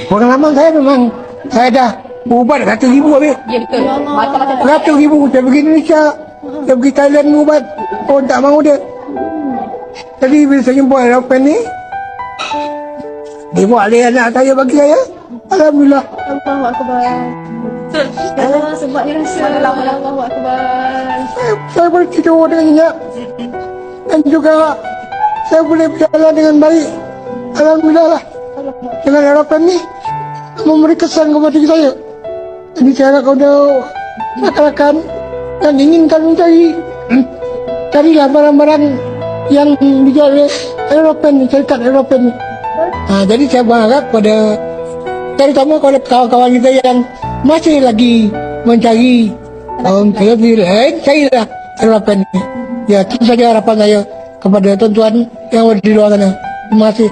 Pengalaman saya memang saya dah ubat RM100,000 habis. Ya betul. Macam-macam tak RM100,000 saya pergi Indonesia, saya pergi Thailand ubat. Oh tak mahu dia. Jadi bila saya jumpa aeroplane ni, dia buat alih anak saya bagi saya. Alhamdulillah. Allahu Akbar. betul. Allah sebabnya rasa. Allahu Akbar. Saya boleh tidur dengan nyenyak. Dan juga saya boleh berjalan dengan baik. Alhamdulillah lah. Dengan aeroplane ni memberi kesan kepada diri saya. Jadi saya harap kepada rakan-rakan yang inginkan carilah barang-barang yang dijual oleh aeroplane ni, syarikat aeroplane ni. Jadi saya berharap kepada terutama kepada kawan-kawan kita yang masih lagi mencari lebih lain, carilah aeroplane ni. Ya, itu saja harapan saya kepada tuan-tuan yang ada di luar sana. Terima kasih.